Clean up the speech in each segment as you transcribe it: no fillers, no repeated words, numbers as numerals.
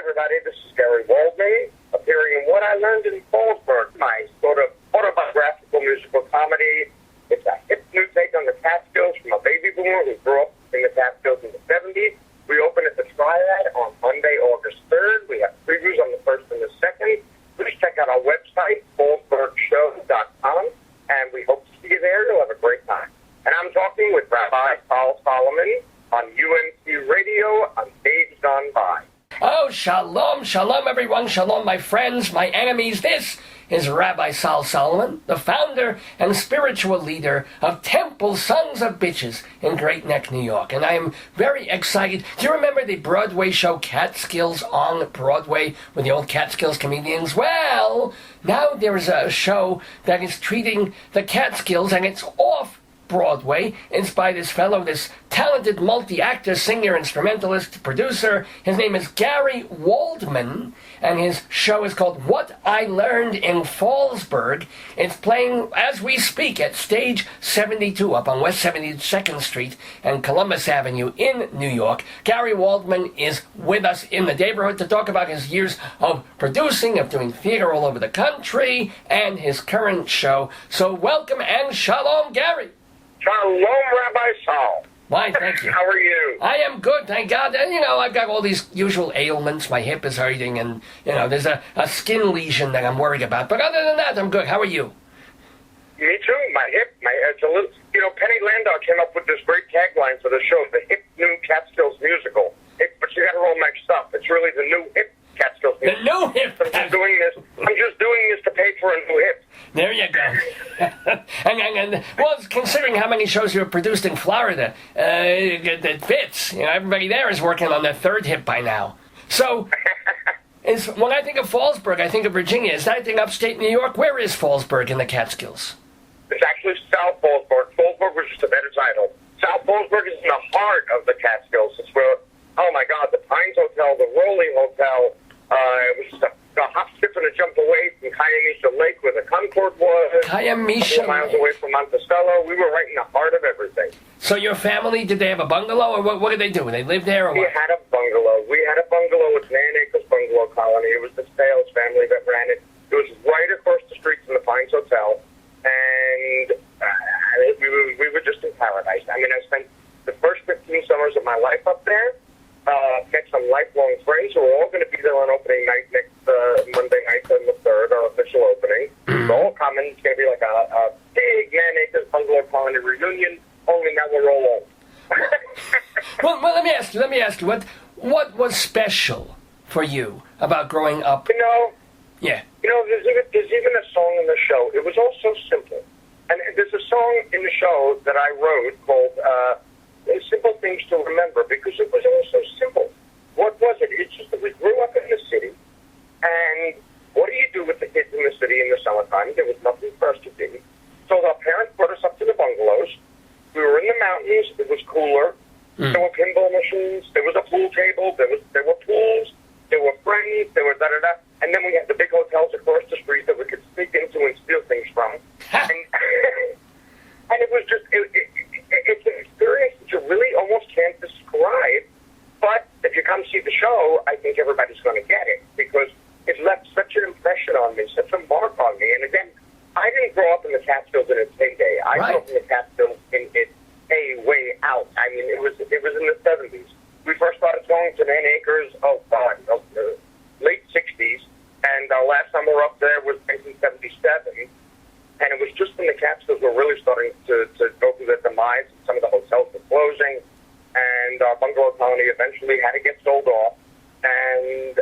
everybody. This is Gary Waldman, appearing in What I Learned in Fallsburg, my sort of autobiographical musical comedy. It's a hip new take on the Catskills from a baby boomer who grew up in the Catskills in the 70s. We open at the Triad on Monday, August 3rd. We have previews on the 1st and the 2nd. Please check out our website, fallsburgshow.com, and we hope to see you there. You'll have a great time. And I'm talking with Rabbi Sol Solomon on UNC Radio on Dave's Gone By. Oh, shalom, shalom, everyone. Shalom, my friends, my enemies. This is Rabbi Sol Solomon, the founder and spiritual leader of Temple Sons of Bitches in Great Neck, New York. And I am very excited. Do you remember the Broadway show Catskills on Broadway with the old Catskills comedians? Well, now there is a show that is treating the Catskills, and it's off Broadway. It's by this fellow, this talented multi-actor, singer, instrumentalist, producer. His name is Gary Waldman, and his show is called What I Learned in Fallsburg. It's playing as we speak at Stage 72 up on West 72nd Street and Columbus Avenue in New York. Gary Waldman is with us in the neighborhood to talk about his years of producing, of doing theater all over the country, and his current show. So welcome and shalom, Gary. Shalom, Rabbi Sol. Why, thank you. How are you? I am good, thank God. And, I've got all these usual ailments. My hip is hurting, and, there's a skin lesion that I'm worried about. But other than that, I'm good. How are you? Me too. My hip, it's a little, Penny Landau came up with this great tagline for the show, the Hip New Catskills Musical. But you got it all mixed up. It's really the new hip Catskills Musical. The new hip. I'm just doing this to pay for a new hip. There you go. and well, considering how many shows you've produced in Florida, that fits. Everybody there is working on their third hip by now. So, when I think of Fallsburg, I think of Virginia. Is that thing upstate New York? Where is Fallsburg in the Catskills? It's actually South Fallsburg. Fallsburg was just a better title. South Fallsburg is in the heart of the Catskills. It's where, oh my God, the Pines Hotel, the Rowley Hotel, it was just a hop, skip, and a jump away from Kiamisha Lake where the Concord was. Kiamisha a couple miles away from Monticello. We were right in the heart of everything. So your family, did they have a bungalow, or what did they do? They lived there, or what? We had a bungalow. It's an 8 acres bungalow colony. It was the Sales family that ran it. It was right across the street from the Pines Hotel, and we were just in paradise. I spent the first 15 summers of my life up there. Met some lifelong friends who are all going to be there on opening night next Monday night on the 3rd, our official opening. We're all coming. It's going to be like a big man-acres bungalow colony reunion, only now we're all old. well, let me ask you, what was special for you about growing up? Yeah. There's even a song in the show. It was all so simple. And there's a song in the show that I wrote called Simple Things to Remember, because it was all so simple. What was it? It's just that we grew up in the city, and what do you do with the kids in the city in the summertime? There was nothing for us to do. So our parents brought us up to the bungalows. We were in the mountains. It was cooler. There were pinball machines. There was a pool table. There were pools. There were friends. There were da-da-da. And then we had the big hotels across the street that we could sneak into and steal things from. And it was just... It's an experience that you really almost can't describe, but if you come see the show, I think everybody's going to get it, because it left such an impression on me, such a mark on me. And again, I didn't grow up in the Catskills in its heyday. I grew up in the Catskills in its way out. It was in the 70s. We first started going to 9 acres, late 60s, and our last summer up there was 1977. And it was just when the Catskills were really starting to go through their demise. Some of the hotels were closing, and our bungalow colony eventually had to get sold off. And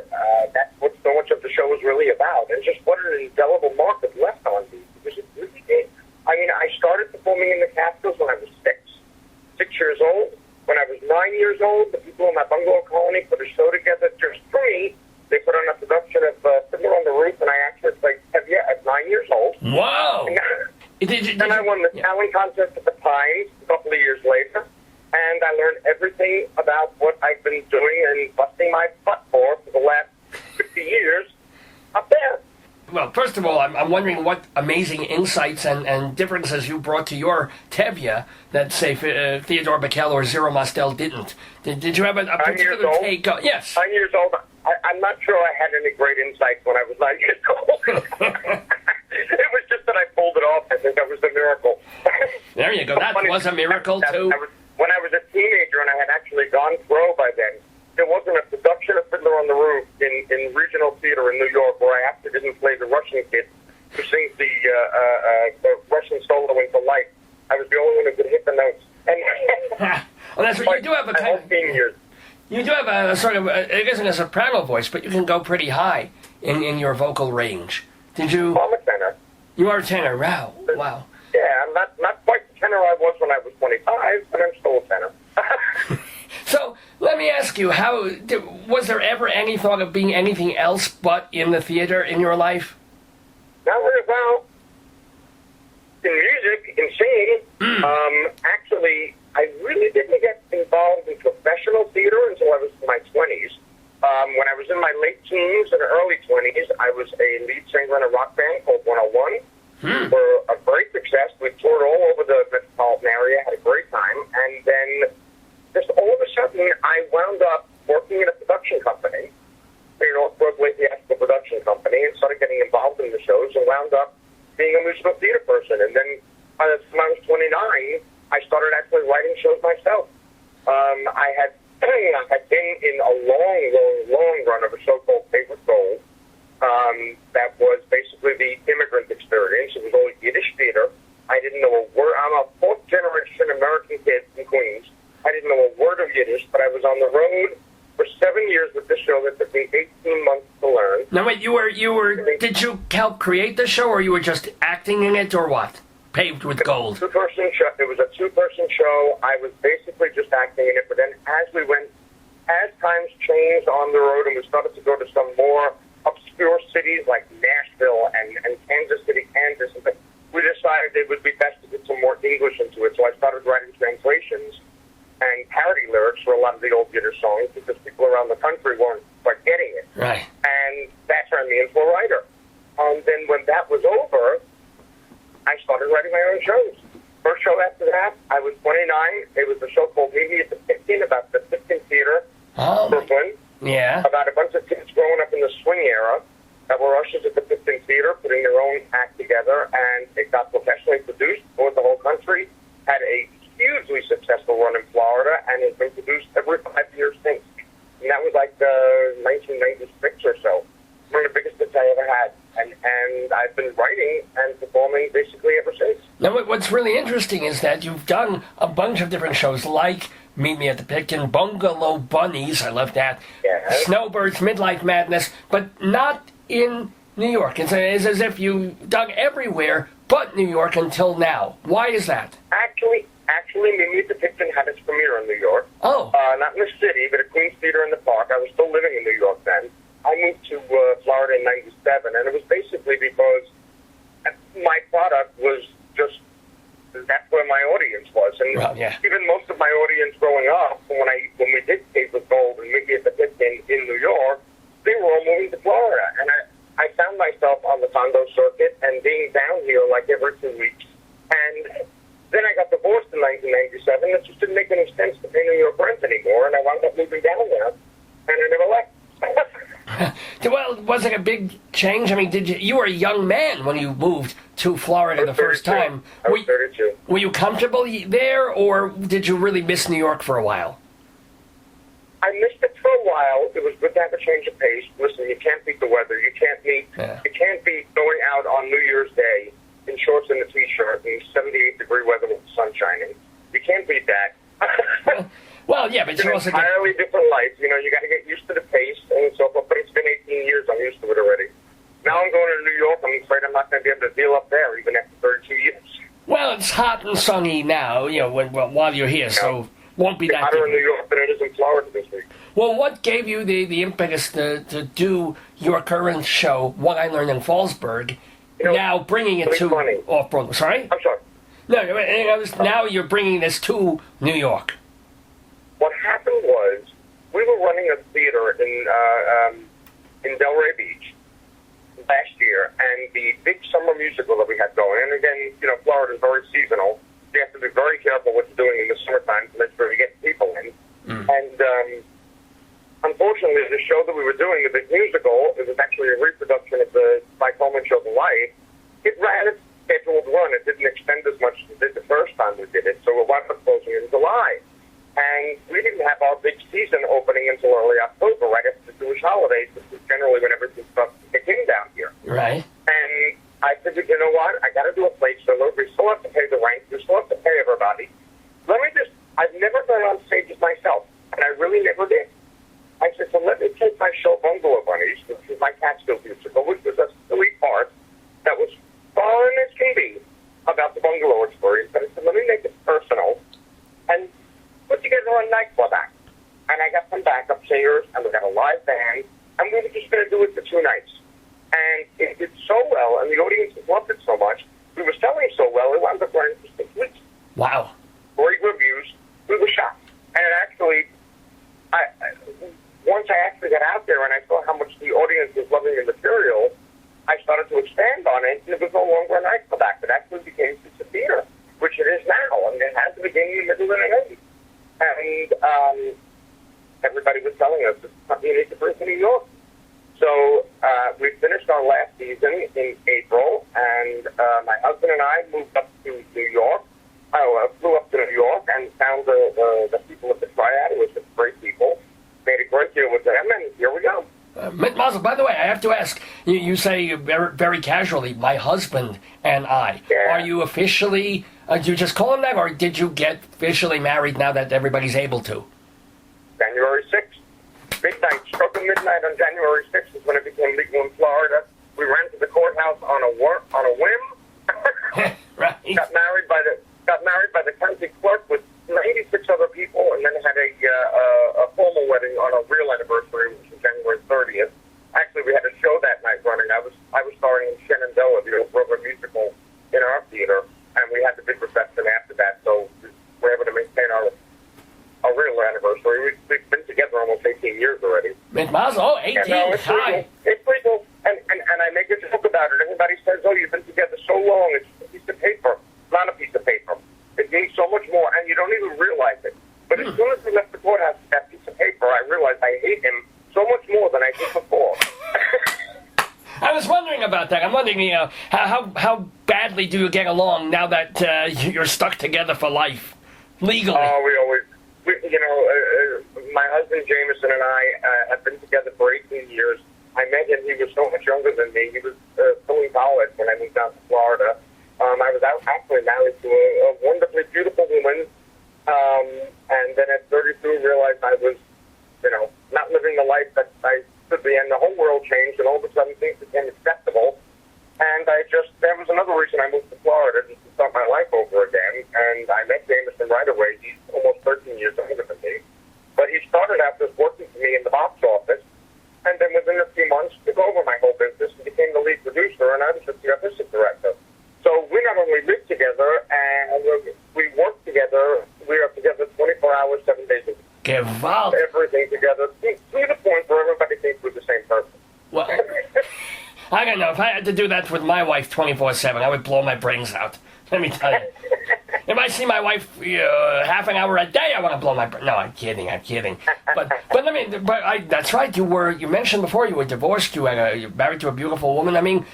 that's what so much of the show was really about. And just what an indelible mark it left on me, because it really did. I started performing in the Catskills when I was 6 years old. When I was 9 years old, the people in my bungalow colony put a show together just for me. They put on a production of Fiddler on the Roof, and I actually played Tevye at 9 years old. Wow! And I won the talent contest at the Pines a couple of years later, and I learned everything about what I've been doing and busting my butt for the last 50 years up there. Well, first of all, I'm wondering what amazing insights and differences you brought to your Tevye that, say, Theodore Bickel or Zero Mostel didn't. Did you have a particular take? Yes. 9 years old. I'm not sure I had any great insights when I was 9 years old. It was just that I pulled it off. I think that was the miracle. There you go. That was a miracle, too. When I was a teenager and I had actually gone pro by then, there wasn't a production of Fiddler on the Roof in regional theater in New York where I actually didn't play the Russian kid who sings the Russian solo into light. I was the only one who could hit the notes. And well, that's what you do have a kind of... years. You do have a sort of, it isn't a soprano voice, but you can go pretty high in your vocal range. Did you... I'm a tenor. You are a tenor, wow. Wow. Yeah, I'm not quite the tenor I was when I was 25, but I'm still a tenor. So, let me ask you, was there ever any thought of being anything else but in the theater in your life? Not really well. In music, in singing, actually, I really didn't get involved in professional theater until I was in my 20s. When I was in my late teens and early 20s, I was a lead singer in a rock band called 101. We were a great success. We toured all over the metropolitan area, had a great time, and then just all of a sudden, I wound up working in a production company, Broadway theatrical production company, and started getting involved in the shows, and wound up being a musical theater person. And then by the time I was 29, I started actually writing shows myself. I had been in a long run of a show called Favorite Gold. That was basically the immigrant experience. It was all Yiddish theater. I didn't know a word. I'm a fourth-generation American kid from Queens. I didn't know a word of Yiddish, but I was on the road for 7 years with this show that took me 18 months to learn. Now wait, did you help create the show, or you were just acting in it, or what? Paved with gold. Two-person show. It was a two-person show. I was basically just acting in it, but then as times changed on the road and we started to go to some more obscure cities like Nashville and Kansas City, Kansas, we decided it would be best to get some more English into it. So I started writing translations and parody lyrics for a lot of the old Yiddish songs because people around the country weren't quite getting it. Right. And that turned me into a writer. And then when that was over, I started writing my own shows. First show after that, I was 29. It was a show called Meet Me at the 15, about the 15 Theater, Brooklyn. Yeah. About a bunch of kids growing up in the swing era that were ushers at the 15 Theater, putting their own act together, and it got professionally produced, toured the whole country, had a hugely successful run in Florida, and has been produced every 5 years since. And that was like 1996 or so. One of the biggest hits I ever had. And I've been writing and performing basically ever since. Now, what's really interesting is that you've done a bunch of different shows, like Meet Me at the Pickin', Bungalow Bunnies, I love that, Snowbirds, Midlife Madness, but not in New York. It's as if you dug everywhere but New York until now. Why is that? Actually, Meet Me at the Pickin' had its premiere in New York. Oh. Not in the city, but at Queens Theater in the Park. I was still living in New York then. I moved to Florida in '97, and it was basically because my product was just, that's where my audience was. And even most of my audience growing up, when we did Tape with Gold and Meet Me at the Pickin' in New York, they were all moving to Florida. And I found myself on the condo circuit and being down here like every 2 weeks. And then I got divorced in 1997. It just didn't make any sense to pay New York rent anymore, and I wound up moving down there, and I never left. Well, was it a big change? I mean, you were a young man when you moved to Florida the first time. I was 32. Were you comfortable there, or did you really miss New York for a while? I missed it for a while. It was good to have a change of pace. Listen, you can't beat the weather. You can't beat going out on New Year's Day in shorts and a T-shirt in 78-degree weather with the sun shining. You can't beat that. Well, yeah, but it's an entirely different life. You know, you got to get used to the pace and so forth. But it's been 18 years. I'm used to it already. Now I'm going to New York. I'm afraid I'm not going to be able to deal up there even after 32 years. Well, it's hot and sunny now, you know, while you're here, so won't be that hotter different in New York than it is in Florida this week. Well, what gave you the impetus to do your current show, What I Learned in Fallsburg, now bringing it to off-Broadway? Sorry? I'm sorry. No, now you're bringing this to New York. What happened was, we were running a theater in Delray Beach last year, and the big summer musical that we had going, and again, you know, Florida is very seasonal. You have to be very careful what you're doing in the summertime to make sure you get people in. And unfortunately, the show that we were doing, the big musical, it was actually a reproduction of the Mike Coleman show, The Light. It ran its scheduled run. It didn't extend as much as it did the first time we did it, so it wound up closing in July. And we didn't have our big season opening until early October, right after the Jewish holidays, which is generally when everything starts to kick in down here. Right. And I figured, you know what? I got to do a plate filler. We still have to pay the rent. We still have to pay everybody. I've never gone on stages myself, and I really never did. I said, so let me take my show Bungalow Bunnies, which is my Catskill musical, which was a silly part that was fun as can be about the bungalow experience. But I said, let me make it personal and put together a nightclub act. And I got some backup singers, and we got a live band, and we were just going to do it for 2 nights. And it did so well, and the audience loved it so much. We were selling so well, it wound up running for 6 weeks. Wow. Great reviews. We were shocked. And it actually, once I actually got out there and I saw how much the audience was loving the material, I started to expand on it, and it was no longer a nightclub act. It actually became a piece of theater, which it is now. I mean, it has the beginning, middle, and an end. And everybody was telling us it's something you need to bring to New York. So we finished our last season in April, and my husband and I moved up to New York. I flew up to New York and found the people of the Triad, who were some great people, made a great deal with them, and here we go. Mazel, by the way, I have to ask, you say very, very casually, my husband and I. Yeah. Are you officially, do you just call him that, or did you get officially married now that everybody's able to? January 6th, midnight, struck at midnight on January 6th is when it became legal in Florida. We ran to the courthouse on a whim. Right. Got married by the county clerk with 96 other people, and then had a formal wedding on a real anniversary, which was January 30th. Actually, we had a show that night running. I was starring in Shenandoah, the old Broadway musical, in our theater, and we had the big reception after that. So we were able to maintain our real anniversary. We've been together almost 18 years already. Mazel, 18. It's legal. It's legal, and I make a joke about it. Everybody says, "Oh, you've been together so long. It's a piece of paper." Not a piece of paper. It means so much more, and you don't even realize it. But as soon as we left the courthouse with that piece of paper, I realized I hate him so much more than I did before. I was wondering about that. I'm wondering, how badly do you get along now that you're stuck together for life, legally? Oh, my husband Jameson and I have been together for 18 years. I met him. He was so much younger than me. He was still in college when I moved down to Florida. I was actually married to a wonderfully beautiful woman, and then at 32 realized I was, not living the life that I should be, and the whole world changed, and all of a sudden things became acceptable, and that was another reason I moved to Florida, just to start my life over again, and I met Jameson right away. He's almost 13 years older than me, but he started out just working for me in the box office, and then within a few months took over my whole business and became the lead producer, and I was just the artistic director. So we not only live together and we work together, we are together 24 hours, 7 days a week. Gewalt. Everything together, to the point where everybody thinks we're the same person. Well, I don't know. If I had to do that with my wife 24/7, I would blow my brains out. Let me tell you. If I see my wife half an hour a day, I want to blow my brains. No, I'm kidding. But that's right. You mentioned before you were divorced. You're married to a beautiful woman. I mean,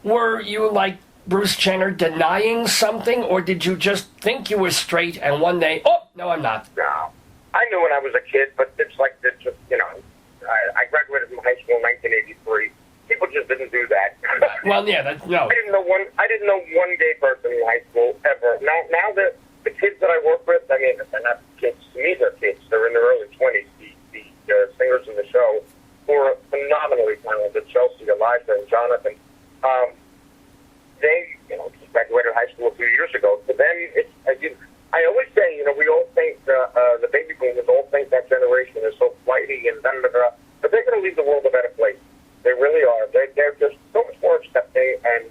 were you like Bruce Jenner denying something, or did you just think you were straight and one day, oh, no, I'm not? No. I knew when I was a kid, but it's like, I graduated from high school in 1983. People just didn't do that. Well, yeah, no. I didn't know one gay person in high school ever. Now the kids that I work with, I mean, they're not kids. To me, they're kids. They're in their early 20s, the singers in the show, who are phenomenally talented, Chelsea, Elijah, and Jonathan. They, just graduated high school a few years ago. For them, I always say, we all think, the baby boomers all think that generation is so flighty and da-da-da-da, but they're going to leave the world a better place. They really are. They're just so much more accepting, and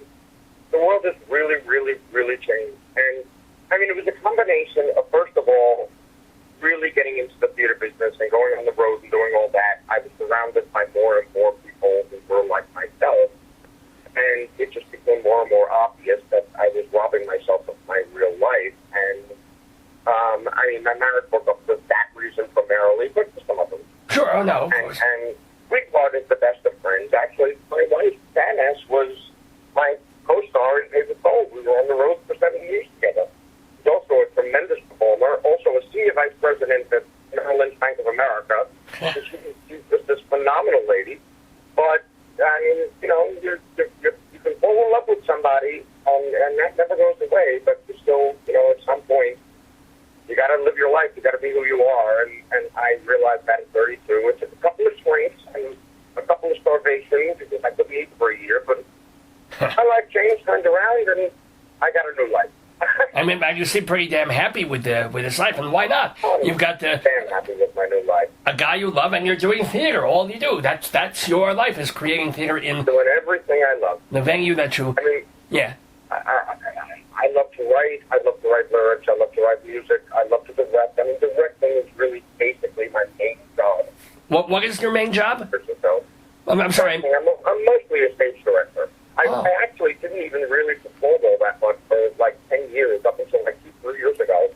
the world has really, really, really changed. And, I mean, it was a combination of, first of all, really getting into the theater business and going on the road and doing all that. I was surrounded by more and more people who were like myself, and it just became more and more obvious that I was robbing myself of my real life. And, my marriage broke up for that reason primarily, but for some of them. Sure, but it's the best of friends. Actually, my wife, Janice, was my co-star in Dave Lefkowitz. We were on the road for 7 years together. She's also a tremendous performer, also a senior vice president at Merrill Lynch Bank of America. She's just this phenomenal lady. But, I mean, you know, you can fall in love with somebody, and that never goes away, but you still, you know, at some point, you got to live your life. You got to be who you are, and I realized that at 32. It's a couple of shrinks and a couple of starvations because I couldn't eat for a year, but my life changed, turned around, and I got a new life. I mean, you seem pretty damn happy with this life, and why not? You've got damn happy with my new life. A guy you love, and you're doing theater. All you do. That's your life, is creating theater in doing everything I love. The venue that you. I mean, yeah. I love to write. I love to write lyrics. I love to write music. I love to direct. I mean, directing is really basically my main job. What is your main job? So, I'm sorry. I'm mostly a stage director. I actually didn't even really perform all that much for like 10 years, up until like 2-3 years ago.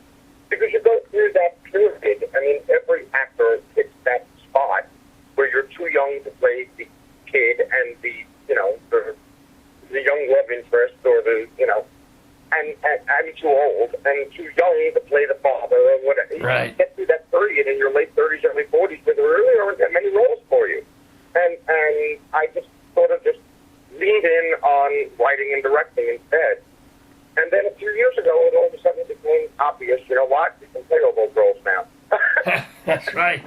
Because you go through that period. I mean, every actor hits that spot where you're too young to play the kid and the young love interest, or the, you know, and I'm too old and too young to play the father or whatever. Right. You get through that period in your late 30s, early 40s, where there really aren't that many roles for you. And I just sort of just leaned in on writing and directing instead. And then a few years ago, it all of a sudden became obvious, you know what, you can play all those roles now. That's right.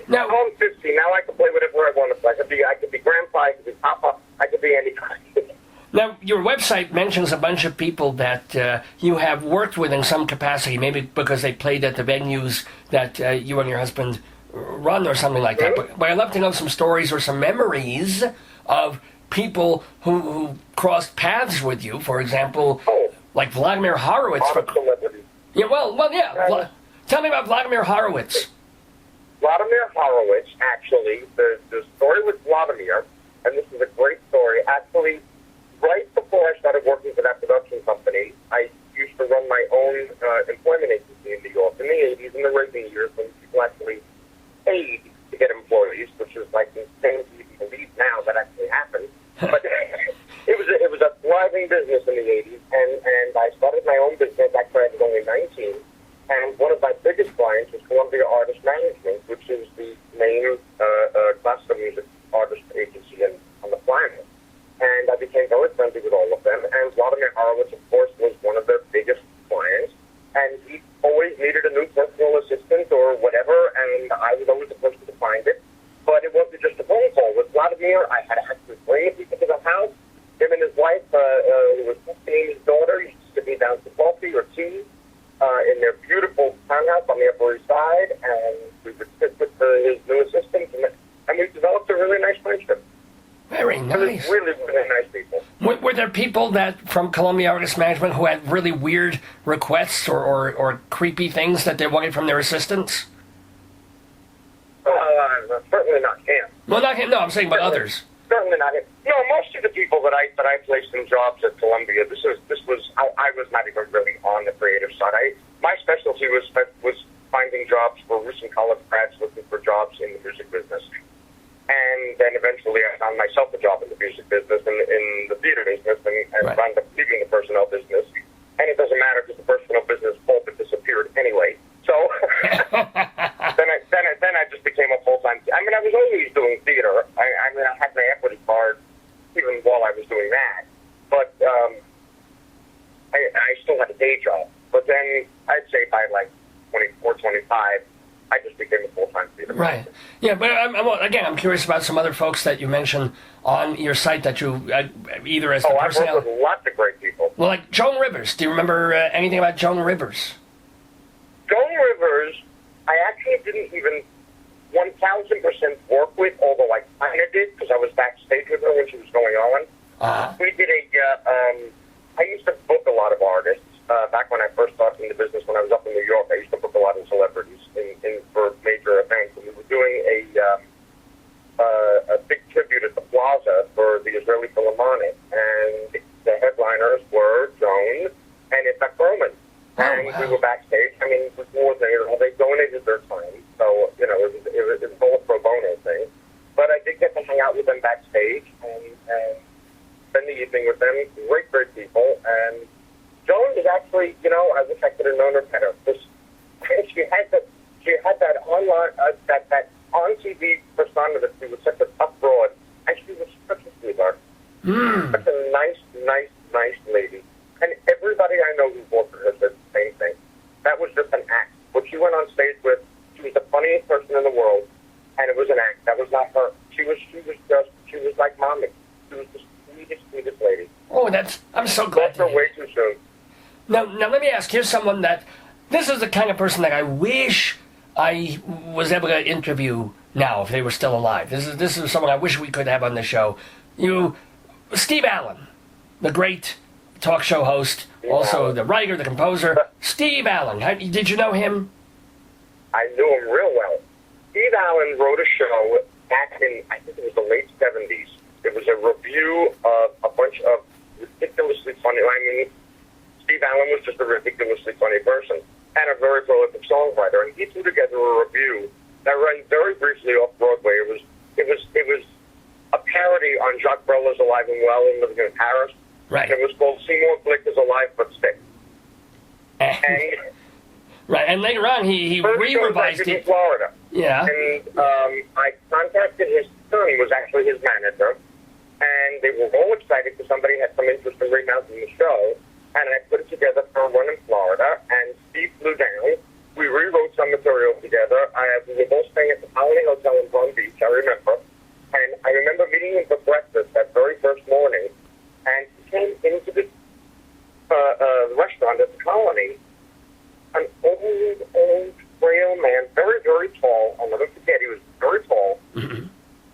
Now, I'm 50. Now I can play whatever I want to play. I could be grandpa, I could be papa, I could be anybody. Now, your website mentions a bunch of people that you have worked with in some capacity, maybe because they played at the venues that you and your husband run or something like that. But I'd love to know some stories or some memories of people who crossed paths with you. For example, like Vladimir Horowitz. Yeah, yeah. Tell me about Vladimir Horowitz. Vladimir Horowitz, actually, the story with Vladimir, and this is a great story, actually, right before I started working for that production company, I used to run my own employment agency in New York in the 80s, in the Reagan years, when people actually paid to get employees, which is like insane to even believe now that actually happened. But it was a thriving business in the 80s, and I started my own business. Actually, I was only 19, and one of my biggest clients was Columbia Artist Management, which is the main classical music artist agency on the planet. And I became very friendly with all of them. And Vladimir Horowitz, of course, was one of their biggest clients. And he always needed a new personal assistant or whatever, and I was always the person to find it. But it wasn't just a phone call. With Vladimir, I had to actually bring people to the house. Him and his wife, who was his daughter, used to sit me down for coffee or tea in their beautiful townhouse on the Upper East Side. And we would sit with his new assistant, and we developed a really nice friendship. Very nice. Really, really nice people. Were there people that from Columbia Artist Management who had really weird requests or creepy things that they wanted from their assistants? Certainly not him. Well, not him. No, I'm saying about others. Certainly not him. No, most of the people that I placed in jobs at Columbia, I was not even really on the creative side. My specialty was finding jobs for recent college grads looking for jobs in the music business. And then eventually I found myself a job in the music business and in the theater business, and wound up leaving the personnel business. And it doesn't matter because the personnel business pulpit disappeared anyway. So then I just became a full-time. I mean, I was always doing theater. I mean, I had my equity card even while I was doing that. But I still had a day job. But then I'd say by like 24, 25, I just became a full-time theater. Right. Yeah, but I'm curious about some other folks that you mentioned on your site that you either as the personnel. I've worked with lots of great people. Well, like Joan Rivers. Do you remember anything about Joan Rivers? Joan Rivers, I actually didn't even 1,000% work with, although I kind of did because I was backstage with her when she was going on. We did I used to book a lot of artists. Back when I first started in the business, when I was up in New York, I used to book a lot of celebrities for major events. And we were doing a big tribute at the Plaza for the Israeli Philharmonic, and the headliners were Joan and Itzhak Perlman. And we were backstage. I mean, they donated their time, so you know it was all a pro bono thing. But I did did get to hang out with them backstage and spend the evening with them. Great, great people. And Joan is actually, I wish I could have known her better. She had that online, that on TV persona that she was such a tough broad, and she was such a sweetheart. Such a nice lady. And everybody I know who's worked with her said the same thing. That was just an act. What she went on stage with, she was the funniest person in the world, and it was an act. That was not her. She was like mommy. She was the sweetest lady. Oh, I'm so glad to her hear. Way too soon. Now let me ask. Here's someone this is the kind of person that I wish I was able to interview now if they were still alive. This is someone I wish we could have on the show. Steve Allen, the great talk show host, also the writer, the composer. Steve Allen, did you know him? I knew him real well. Steve Allen wrote a show back in, I think it was the late 70s. It was a review of a bunch of ridiculously funny, Steve Allen was just a ridiculously funny person and a very prolific songwriter, and he threw together a review that ran very briefly off Broadway. It was a parody on Jacques Brel's Alive and Well and Living in Paris. Right. And it was called Seymour Blick is Alive but Sick. Right, and later on he re-revised it. In Florida. Yeah. And I contacted his son, was actually his manager, and they were all excited because somebody had some interest in remounting the show, and I put it together for a run in Florida, and Steve flew down. We rewrote some material together. We were both staying at the Holiday Hotel in Palm Beach, I remember, and I remember meeting him for breakfast that very first morning, and he came into the restaurant at the Colony, an old, frail man, very, very tall. I'll never forget, he was very tall. Mm-hmm.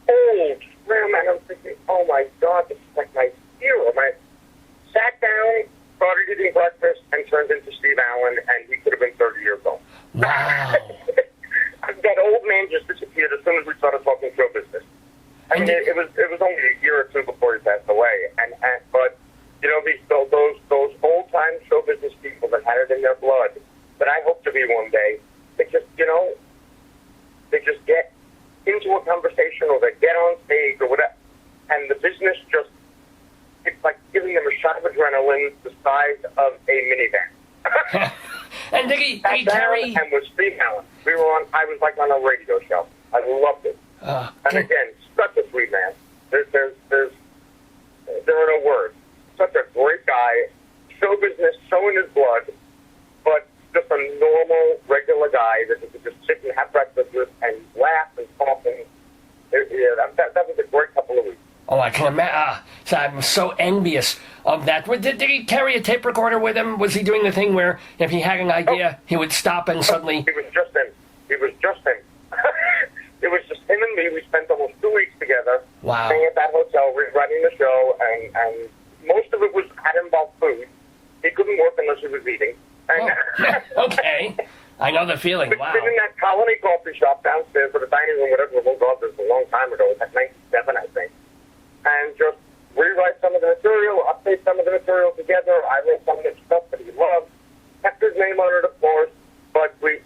Old, frail man. I'm thinking, oh my God, this is like my hero. I sat down, started eating breakfast, and turned into Steve Allen, and he could have been 30 years old. Wow. That old man just disappeared as soon as we started talking show business. I mean, it was only a year or two before he passed away, but those old time show business people that had it in their blood, that I hope to be one day, they just get into a conversation or they get on stage or whatever, and the business it's like giving them a shot of adrenaline the size of a minivan. And did he carry? And with Steve Allen, I was like on a radio show. I loved it. And again, such a sweet man. There are no words. Such a great guy. Show business, so in his blood, but just a normal, regular guy that you could just sit and have breakfast with and laugh and talk. And that was a great couple of weeks. Oh, I can imagine. So I'm so envious of that. Did he carry a tape recorder with him? Was he doing the thing where if he had an idea, he would stop and suddenly... It was just him. It was just him and me. We spent almost 2 weeks together. Wow. Staying at that hotel, rewriting the show, and most of it had involved food. He couldn't work unless he was eating. And okay. I know the feeling. Wow. Been in that Colony coffee shop downstairs or the dining room, whatever it was, this was a long time ago. It was like 97, I think. And just rewrite some of the material, update some of the material together. I wrote some of the stuff that he loved. Kept his name on it, of course, but we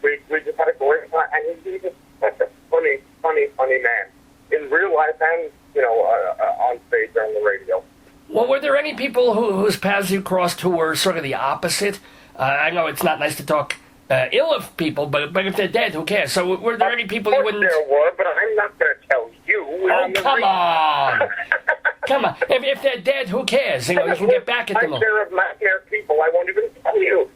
just had a great time. And he was such a funny man. In real life and, on stage or on the radio. Well, were there any people whose paths you crossed who were sort of the opposite? I know it's not nice to talk ill of people, but if they're dead, who cares? So were there any people you wouldn't... There were, but I'm not going to tell you. Come on. Come on. If they're dead, who cares? You can get back at them. I'm sure of nightmare people. I won't even tell you.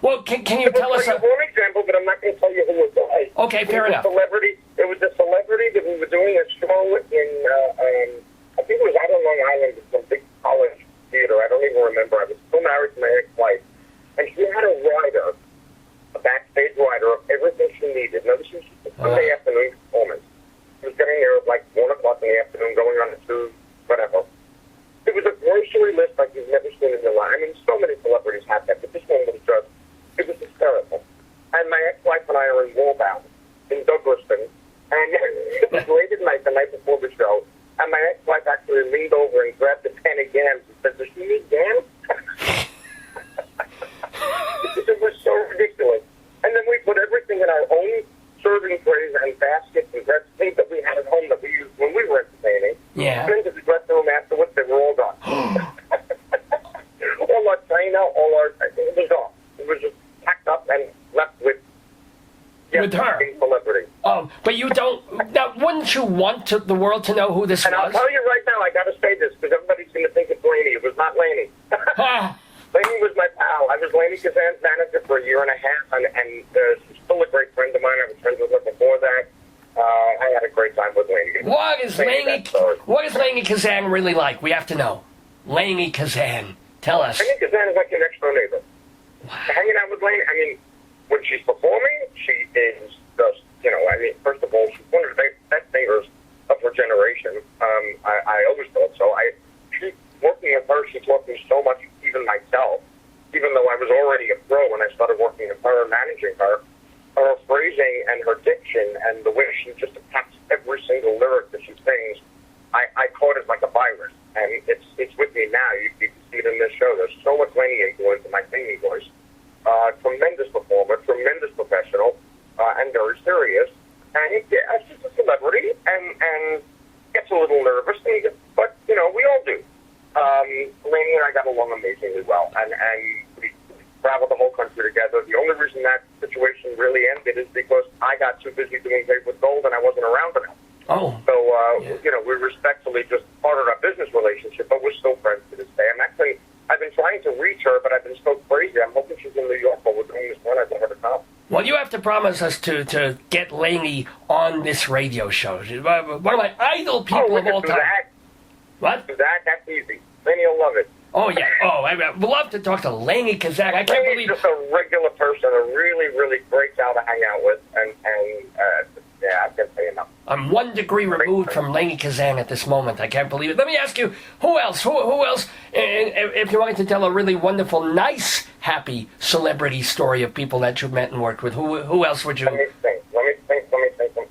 Well, can you tell us... I'll one example, but I'm not going to tell you who it was. Okay, fair enough. It was a celebrity that we were doing a show in, I think it was out on Long Island at some big college theater. I don't even remember. I was still married to my ex-wife. And she had a rider, a backstage rider of everything she needed. Now, this was a Sunday afternoon performance. She was getting there at like 1 o'clock in the afternoon, going on to whatever. It was a grocery list like you've never seen in your life. I mean, so many celebrities have that, but this one was just, it was hysterical. And my ex-wife and I are in Waldman, in Douglaston, and it was late at night, the night before the show, and my ex-wife actually leaned over and grabbed a pan of yams and said, "Does she need yams?" It was so ridiculous. And then we put everything in our own serving trays and baskets and bread Yeah. Went into the dressing room afterwards. They were all gone. All our trainer, it was gone. It was just packed up and left with her. Celebrity. But you don't. Now, wouldn't you want the world to know who this and was? I'll tell you right now, I got to say this because everybody's going to think it's Laney. It was not Laney. Laney was my pal. I was Laney Kazan's manager for a year and a half, and she's still a great friend of mine. I was friends with her before that. I had a great time with Laney. What is Laney Kazan really like? We have to know. Laney Kazan. Tell us. Laney Kazan is like your next door neighbor. Wow. Hanging out with Laney, I mean, when she's performing, she is just, first of all, she's one of the best singers of her generation. I always thought so. She's working with her, she taught me so much, even myself, even though I was already a pro when I started working with her and managing her. Her phrasing and her diction and the way she just attacks every single lyric that she sings, I caught it like a virus. And it's with me now. You can see it in this show. There's so much Laney influence in my singing voice. Tremendous performer, tremendous professional, and very serious. And she's a celebrity and gets a little nervous, but we all do. Laney and I got along amazingly well, and we traveled the whole country together. The only reason that situation really ended is because I got too busy doing Dave with Gold and I wasn't around enough. Oh. So, we respectfully just parted our business relationship, but we're still friends to this day. I've been trying to reach her, but I've been so crazy. I'm hoping she's in New York, but we're doing this one. I'd love her to come. Well, you have to promise us to get Laney on this radio show. She's one of my idol people of all time. That. What? Do that. That's easy. Laney will love it. Oh, yeah. Oh, I would love to talk to Laney Kazan. I can't believe... She's just a regular person, a really, really great gal to hang out with, and I can't say enough. I'm 1 degree removed from Laney Kazan at this moment. I can't believe it. Let me ask you, who else? Who else, if you wanted to tell a really wonderful, nice, happy celebrity story of people that you've met and worked with, who else would you... Let me think.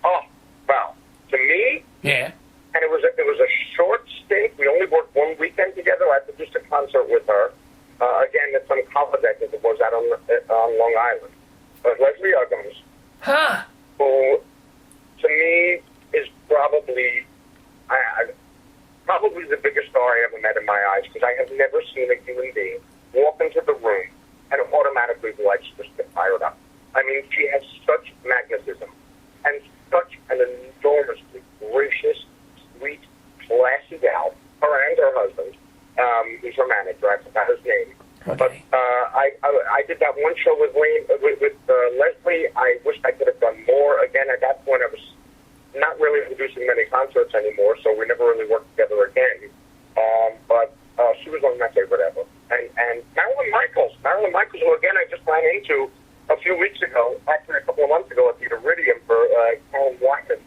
Oh, well, to me... Yeah. And it was a short stint. We only worked 1 weekend together. I produced a concert with her. Again, at some college, I think it was out on Long Island. Leslie Uggams. Huh. Who, to me, is probably the biggest star I ever met in my eyes, because I have never seen a human being walk into the room and automatically the lights just get fired up. I mean, she has such magnetism and such an enormously gracious, sweet, classy gal. Her and her husband, who's her manager. I forgot his name. Okay. But I did that one show with Leslie. I wish I could have done more. Again, at that point, I was not really producing many concerts anymore, so we never really worked together again. But she was one of my favorite ever. And Marilyn Michaels, who again I just ran into a few weeks ago, actually a couple of months ago at the Iridium for Waldman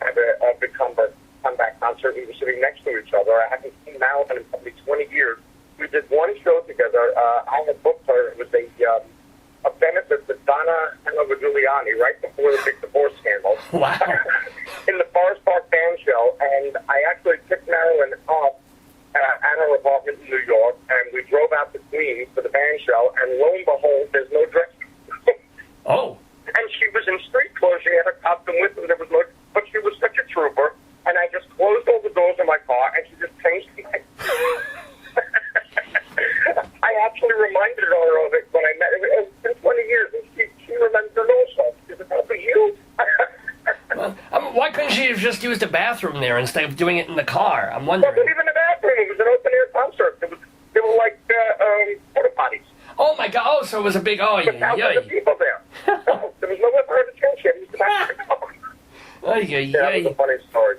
had a big comeback concert. We were sitting next to each other. I haven't seen Marilyn in probably 20 years. We did one show together. I had booked her. It was a benefit to Donna Giuliani right before the big divorce scandal. Wow. In the Forest Park band show, and I actually picked Marilyn up at her apartment in New York, and we drove out to Queens for the band show, and lo and behold, there's no dress. Oh. And she was in street clothes. She had her costume with her. There was no, but she was such a trooper, and I just closed all the doors in my car, and she just changed my... I actually reminded her of it when I met her. It's been 20 years, and she remembers it also. She said, that was you. Well, why couldn't she have just used a bathroom there instead of doing it in the car? I'm wondering. It wasn't even a bathroom. It was an open-air concert. They were like porta potties. Oh, my God. Oh, so it was a big... Oh, With thousands of people there. No, there was nowhere for her to change. She had to use the bathroom. That was a funny story.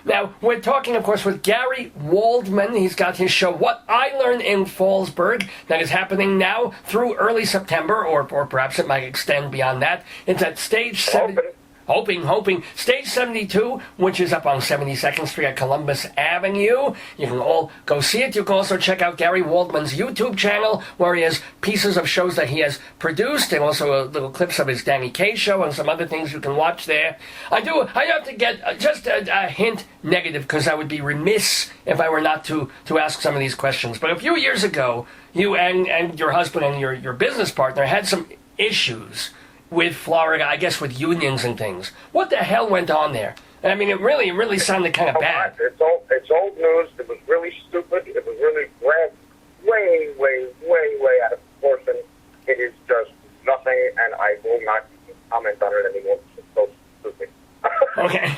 Now, we're talking, of course, with Gary Waldman. He's got his show, What I Learned in Fallsburg, that is happening now through early September, or perhaps it might extend beyond that. It's at Stage 7... Hoping. Stage 72, which is up on 72nd Street at Columbus Avenue. You can all go see it. You can also check out Gary Waldman's YouTube channel, where he has pieces of shows that he has produced, and also little clips of his Danny Kaye show and some other things you can watch there. I have to get just a hint negative, because I would be remiss if I were not to ask some of these questions. But a few years ago, you and your husband and your business partner had some issues with Florida, I guess with unions and things. What the hell went on there? I mean, it really sounded kind of bad. It's old news. It was really stupid. It was really grabbed way out of proportion. It is just nothing, and I will not comment on it anymore. It's so stupid. Okay.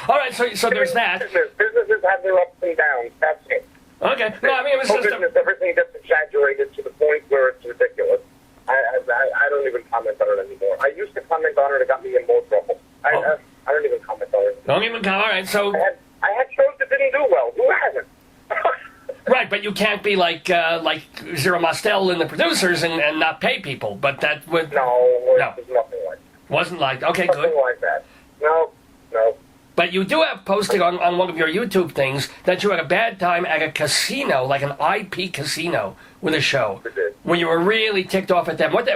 All right, so there's that. Businesses have their ups and downs. That's it. Okay. No, I mean, it was just business, everything gets exaggerated to the point where it's ridiculous. I don't even comment on it anymore. I used to comment on it. It got me in more trouble. I don't even comment on it. Don't even comment. All right, so I had shows that didn't do well. Who hasn't? right, but you can't be like Zero Mostel and the producers and not pay people. But that would no, it was nothing like that. Wasn't like okay, nothing good. Like that. No. But you do have posted on one of your YouTube things that you had a bad time at a casino, like an IP casino, with a show. We did. When you were really ticked off at them. What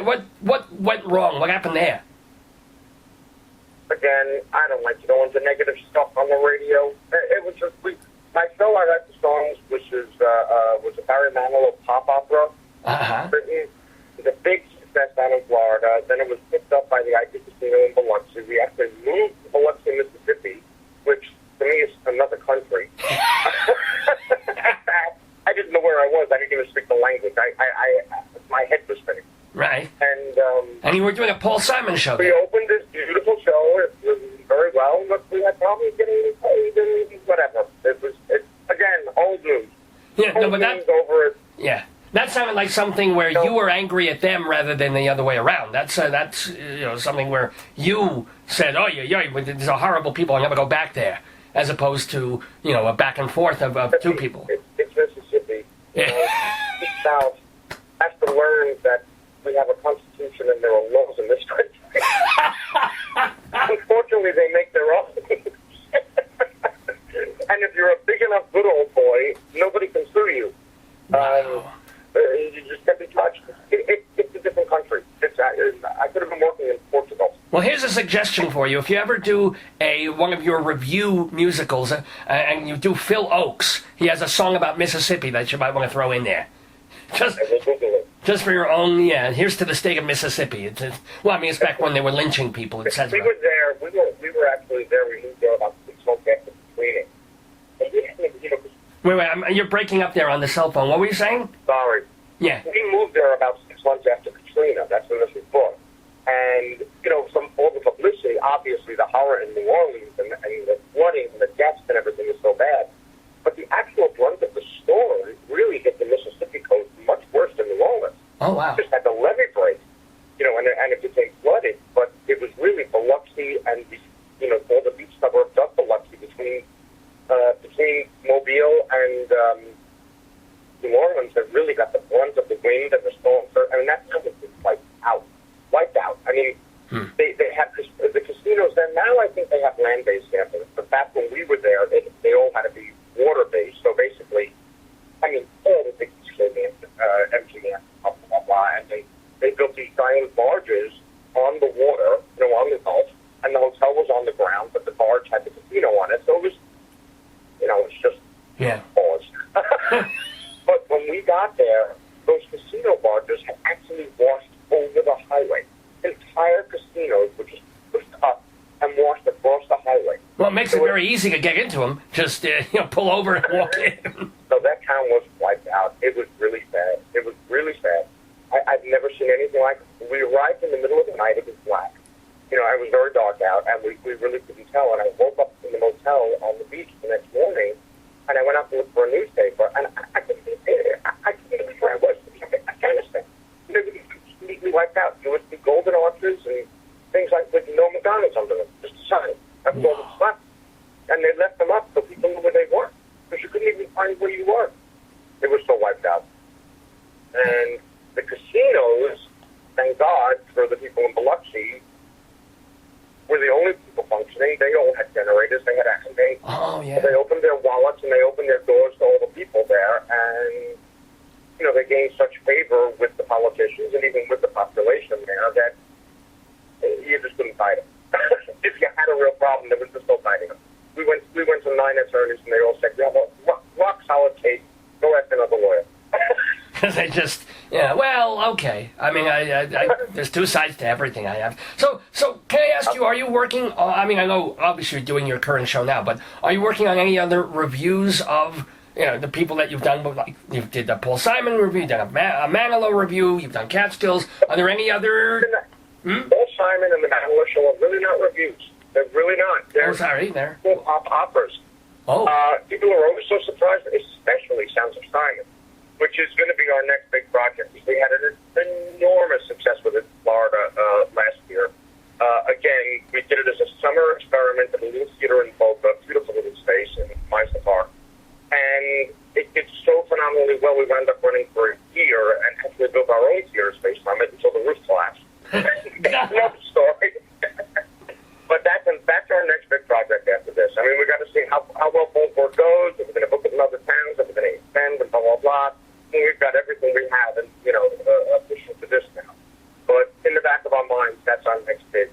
went wrong? What happened there? Again, I don't like to go into negative stuff on the radio. It was just my show. I write the songs, which was a Barry Manilow pop opera. Written. It was a big success down in Florida. Then it was picked up by the IP casino in Biloxi. We actually moved to Biloxi, Mississippi, which to me is another country. I didn't know where I was. I didn't even speak the language. My head was spinning. Right. And you were doing a Paul Simon show. We opened this beautiful show. It was very well, but we had problems getting paid and whatever. It's again old news. Yeah, old no, but news over it. Yeah. That sounded like something where you were angry at them rather than the other way around. That's something where you said, "Oh, these are horrible people. I'll never go back there," as opposed to a back and forth of two people. It's Mississippi. Yeah. The South has to learn that we have a constitution and there are laws in this country. Unfortunately, they make their own. And if you're a big enough good old boy, nobody can sue you. Wow. You just can't be touched. It's a different country. I could have been working in Portugal. Well, here's a suggestion for you. If you ever do one of your review musicals and you do Phil Oakes, he has a song about Mississippi that you might want to throw in there. Just for your own, here's to the state of Mississippi. It's back when they were lynching people, etc. We were there. We were actually there. We moved there about 6 months after Katrina. Wait, you're breaking up there on the cell phone. What were you saying? Sorry. Yeah. We moved there about 6 months after Katrina. That's when this was booked. And, all the publicity, obviously the horror in New Orleans and the flooding and the deaths and everything is so bad. But the actual brunt of the story really hit the Mississippi coast much worse than New Orleans. Oh, wow. Just had the levee break, and it became flooded. But it was really Biloxi and, all the beach suburbs of Biloxi between Mobile and New Orleans that really got the brunt of the wind and the storm. I mean, that kind of was wiped out. I mean, they had the casinos there. Now I think they have land-based gambling. But back when we were there, they all had to be water-based. So basically, all the big casinos, MGM, blah, blah, blah, and they built these giant barges on the water, on the Gulf, and the hotel was on the ground, but the barge had the casino on it. So it was, it's just pause. But when we got there, those casino barges had actually washed over the highway. Entire casinos were just pushed up and washed across the highway. Well, it makes it very easy to get into them. Just, pull over and walk in. So that town was wiped out. It was really sad. It was really sad. I've never seen anything like it. We arrived in the middle of the night. It was black. It was very dark out, and we really couldn't tell. And I woke up in the motel on the beach the next morning, and I went out to look for a newspaper, and I couldn't believe where I was. It was like Afghanistan. It was completely wiped out. You would see golden arches and things like with no McDonald's under them, just a sign. That was all that's left. And they left them up so people knew where they were, because you couldn't even find where you were. It was so wiped out. And the casinos, thank God for the people in Biloxi, were the only people functioning. They all had generators. They had accidents. Oh, yeah. They opened their wallets and they opened their doors to all the people there. And, they gained such favor with the politicians and even with the population there that you just couldn't fight them. If you had a real problem, there was just no fighting them. We went to 9 attorneys and they all said, "Yeah, well, rock solid case. Go after another lawyer." Because I just, yeah, well, okay. I mean, I there's two sides to everything I have. So can I ask you, are you working, I mean, I know obviously you're doing your current show now, but are you working on any other reviews of, the people that you've done, like you did the Paul Simon review, you did a Manilow review, you've done Catskills. Are there any other... Paul Simon and the Manilow show are really not reviews. They're really not. They're they're full operas. Oh. People are always so surprised, especially Sounds of Simon, which is going to be our next big project. We had an enormous success with it in Florida last year. Again, we did it as a summer experiment at a little theater in Boca, beautiful little space in Meister Park. And it did so phenomenally well, we wound up running for a year and actually built our own theater space from it until the roof collapsed. That's another story. But that's our next big project after this. I mean, we got to see how well Boulevard goes, if we're going to book it in other towns, if we're going to expand and blah, blah, blah. And we've got everything we have and, official to this now. But in the back of our minds, that's our next big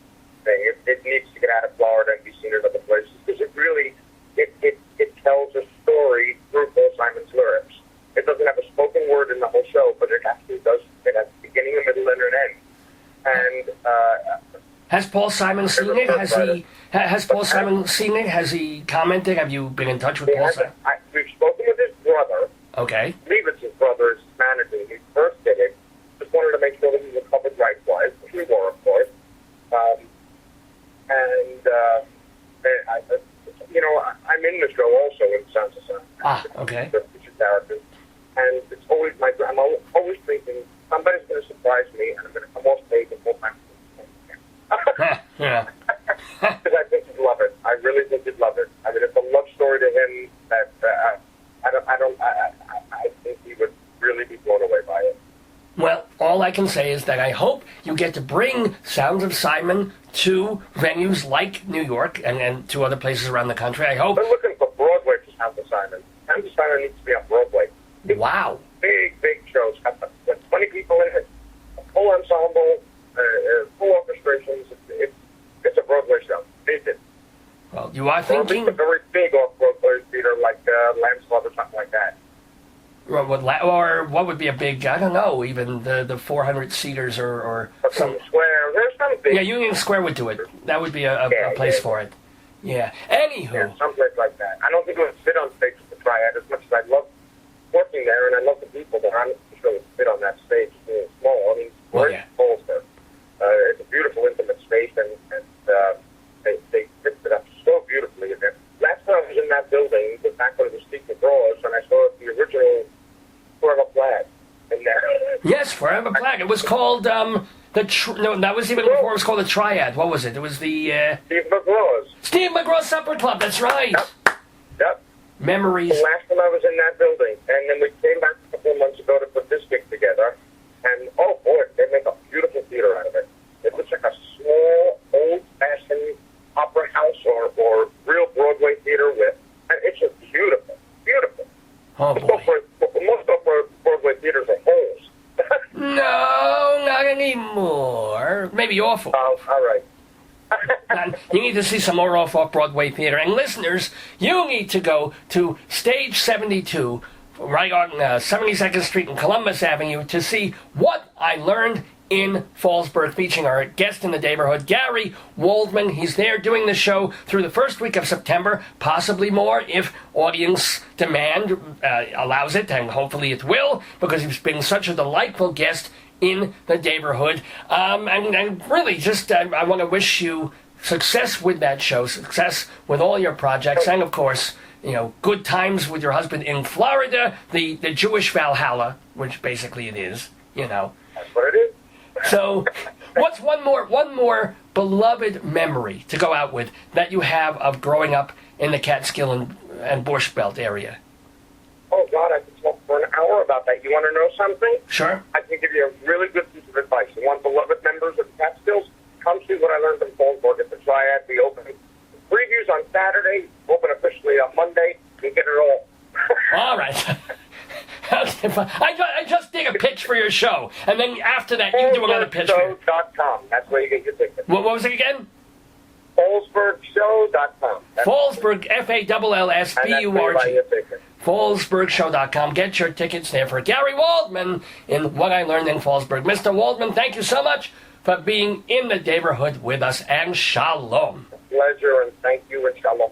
thing. It needs to get out of Florida and be seen in other places because it really, it tells a story through Paul Simon's lyrics. It doesn't have a spoken word in the whole show, but it actually does. It has a beginning, a middle, and an end. And has Paul Simon seen it? Has Paul Simon seen it? Has he commented? Have you been in touch with Paul Simon? We've spoken with his brother. Okay. I believe it's his brother's manager. He first did it. Just wanted to make sure that he was covered rights-wise, which we were, of course. I'm in the show also in Sounds of Simon. Ah, okay. The featured characters. And it's always I'm always thinking somebody's going to surprise me and I'm going to come off stage and hold my yeah. Because I think he'd love it. I really think he'd love it. I mean, it's a love story to him that I think he would really be blown away by it. Well, all I can say is that I hope you get to bring Sounds of Simon to venues like New York and to other places around the country. I hope. We're looking for Broadway for Sounds of Simon. Sounds of Simon needs to be on Broadway. Wow. Big shows. Got 20 people in it, a full ensemble, full orchestrations. It's a Broadway show. It's it. Well, you are thinking... Or a very big off-Broadway theater like Lamb's Club or something like that. Or what would be a big, I don't know, even the 400-seaters or some... Square. There's some big... Yeah, Union Square would do it. That would be a place for it. Yeah. Anywho. Yeah, someplace like that. I don't think it would fit on stage with the Triad as much as I love working there and I love the people there. I'm not sure it would fit on that stage. It's really small. I mean, great balls there. It's a beautiful, intimate space, and they fixed it up so beautifully in there. Last time I was in that building, was back when it was Steve McGraw's, and I saw the original Forever Flag in there. Yes, Forever Flag. It was called no, that was even before it was called the Triad. What was it? It was the Steve McGraw's. Steve McGraw's Supper Club. That's right. Yep. Memories. The last time I was in that building, and then we came back a couple of months ago to put this gig together, and oh boy, they make a beautiful theater out of it. It looks like a small, old-fashioned opera house or real Broadway theater with, and it's just beautiful. Oh boy. Most Broadway theaters are holes. No, not anymore. Maybe awful. Oh, all right. You need to see some more off-Broadway theater. And listeners, you need to go to Stage 72, right on 72nd Street and Columbus Avenue, to see What I Learned in Fallsburg, featuring our guest in the neighborhood, Gary Waldman. He's there doing the show through the first week of September, possibly more if audience demand allows it, and hopefully it will, because he's been such a delightful guest in the neighborhood. And really, just I want to wish you success with that show, success with all your projects, and of course, good times with your husband in Florida, the Jewish Valhalla, which basically it is, That's what it is. So, what's one more beloved memory to go out with that you have of growing up in the Catskill and Borscht Belt area? Oh, God, I could talk for an hour about that. You want to know something? Sure. I can give you a really good piece of advice. You want beloved members of the Catskills? Come see what I learned in Fallsburg at the Triad. We open previews on Saturday, open officially on Monday. You get it all. All right. I just did a pitch for your show, and then after that, you do another pitch. Fallsburgshow.com. That's where you get your tickets. What was it again? Fallsburgshow.com. Fallsburg, Fallsburg. FallsburgShow.com. Get your tickets there for Gary Waldman in What I Learned in Fallsburg. Mr. Waldman, thank you so much for being in the neighborhood with us, and shalom. Pleasure, and thank you, and shalom.